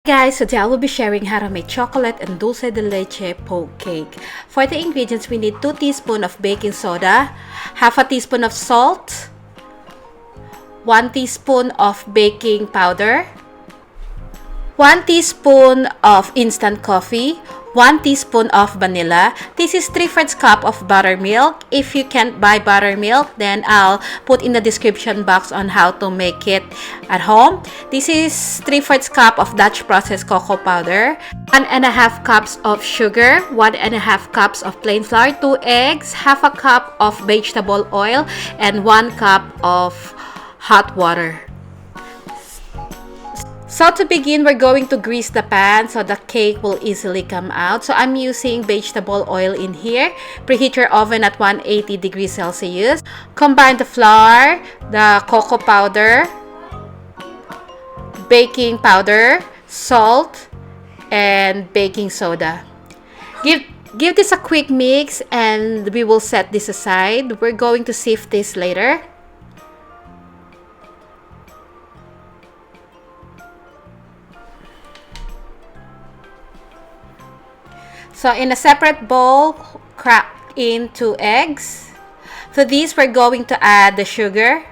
Guys, today I will be sharing how to make chocolate and dulce de leche poke cake. For the ingredients, we need 2 teaspoons of baking soda, half a teaspoon of salt, 1 teaspoon of baking powder, 1 teaspoon of instant coffee, 1 teaspoon of vanilla. This is 3/4 cup of buttermilk. If you can't buy buttermilk, then I'll put in the description box on how to make it at home. This is 3/4 cup of Dutch processed cocoa powder, 1.5 cups of sugar, 1.5 cups of plain flour, 2 eggs, half a cup of vegetable oil, and 1 cup of hot water. So to begin, we're going to grease the pan so the cake will easily come out. So I'm using vegetable oil in here. Preheat your oven at 180 degrees Celsius. Combine the flour, the cocoa powder, baking powder, salt, and baking soda. Give this a quick mix and we will set this aside. We're going to sift this later. So in a separate bowl, crack in 2 eggs. To these, we're going to add the sugar.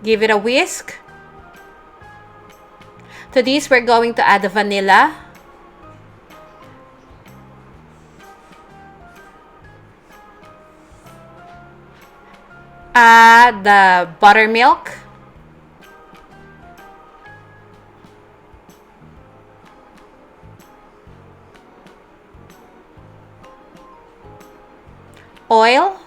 Give it a whisk. To these, we're going to add the vanilla. Add the buttermilk. Oil,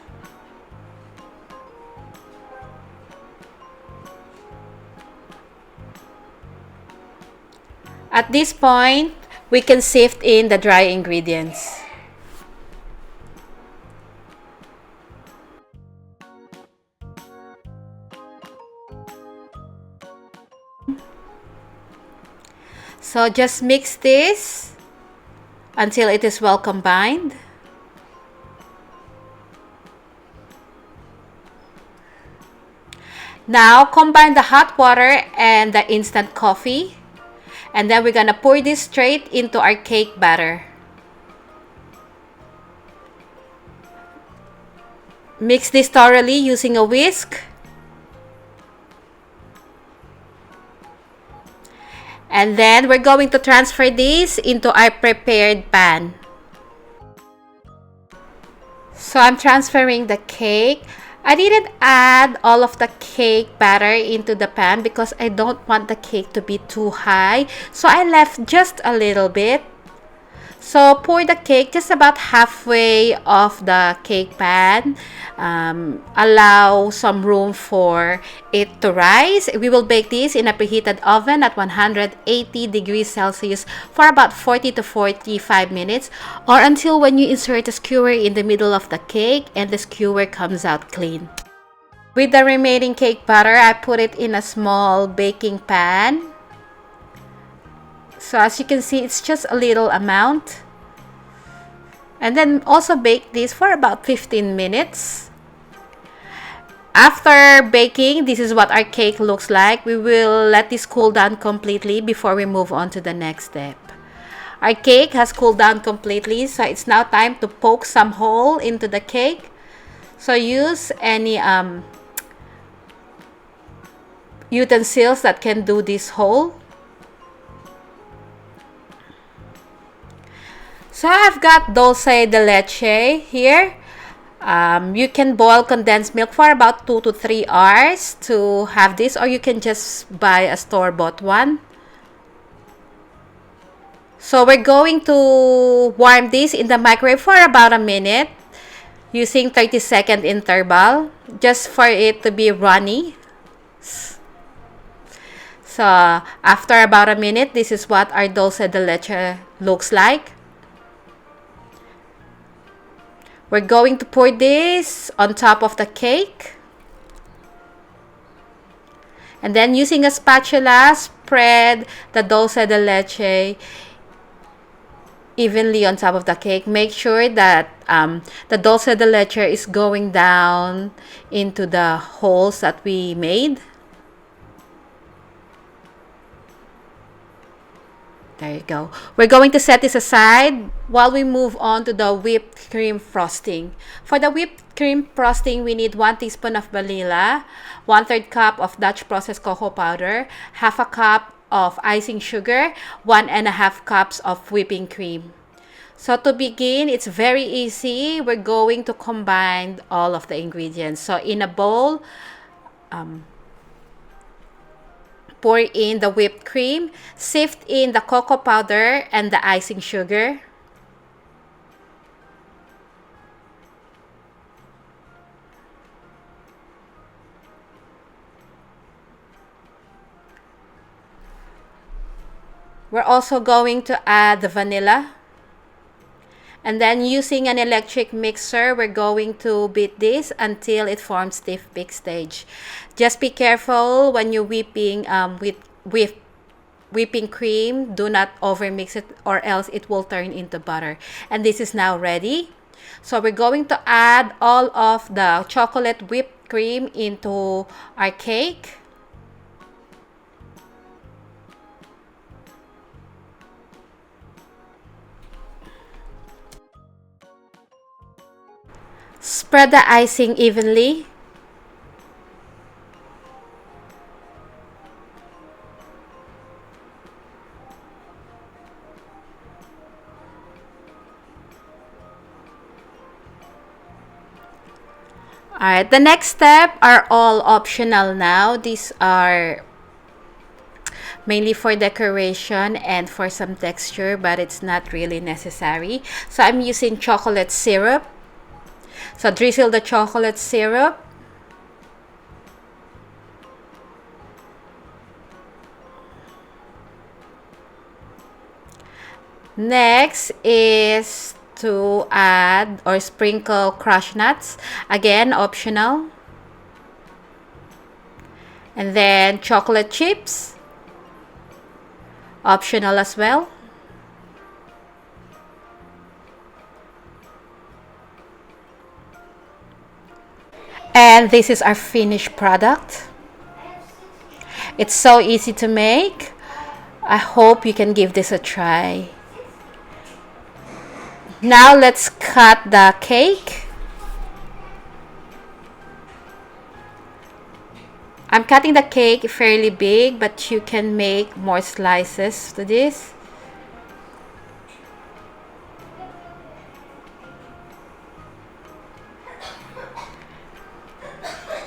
at this point, we can sift in the dry ingredients. So just mix this until it is well combined. Now, combine the hot water and the instant coffee. And then we're gonna pour this straight into our cake batter. Mix this thoroughly using a whisk. And then we're going to transfer this into our prepared pan. So I'm transferring the cake. I didn't add all of the cake batter into the pan because I don't want the cake to be too high. So I left just a little bit. So pour the cake just about halfway of the cake pan. Allow some room for it to rise. We will bake this in a preheated oven at 180 degrees Celsius for about 40 to 45 minutes, or until when you insert a skewer in the middle of the cake and the skewer comes out clean. With the remaining cake batter, I put it in a small baking pan. So as you can see, it's just a little amount. And then also bake this for about 15 minutes. After baking, this is what our cake looks like. We will let this cool down completely before we move on to the next step. Our cake has cooled down completely, so it's now time to poke some hole into the cake. So use any utensils that can do this hole. So I've got dulce de leche here. You can boil condensed milk for about 2 to 3 hours to have this, or you can just buy a store-bought one. So we're going to warm this in the microwave for about a minute using 30-second interval just for it to be runny. So after about a minute, this is what our dulce de leche looks like. We're going to pour this on top of the cake. And then using a spatula, spread the dulce de leche evenly on top of the cake. Make sure that the dulce de leche is going down into the holes that we made. There you go. We're going to set this aside while we move on to the whipped cream frosting. For the whipped cream frosting, we need 1 teaspoon of vanilla, 1/3 cup of Dutch processed cocoa powder, half a cup of icing sugar, 1.5 cups of whipping cream. So to begin, it's very easy. We're going to combine all of the ingredients. So in a bowl, pour in the whipped cream, sift in the cocoa powder and the icing sugar. We're also going to add the vanilla. And then using an electric mixer, we're going to beat this until it forms stiff peak stage. Just be careful when you're whipping with whipping cream. Do not overmix it or else it will turn into butter. And this is now ready. So we're going to add all of the chocolate whipped cream into our cake. Spread the icing evenly. Alright, the next step are all optional now. These are mainly for decoration and for some texture, but it's not really necessary. So I'm using chocolate syrup. So drizzle the chocolate syrup. Next is to add or sprinkle crushed nuts. Again, optional. And then chocolate chips. Optional as well. And this is our finished product. It's so easy to make. I hope you can give this a try. Now let's cut the cake. I'm cutting the cake fairly big, but you can make more slices to this.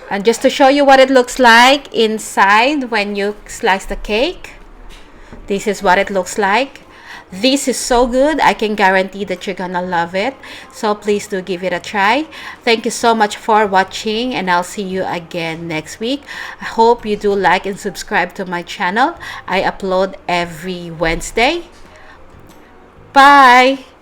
And just to show you what it looks like inside when you slice the cake, this is what it looks like. This is so good. I can guarantee that you're gonna love it. So please do give it a try. Thank you so much for watching, and I'll see you again next week. I hope you do like and subscribe to my channel. I upload every Wednesday. Bye!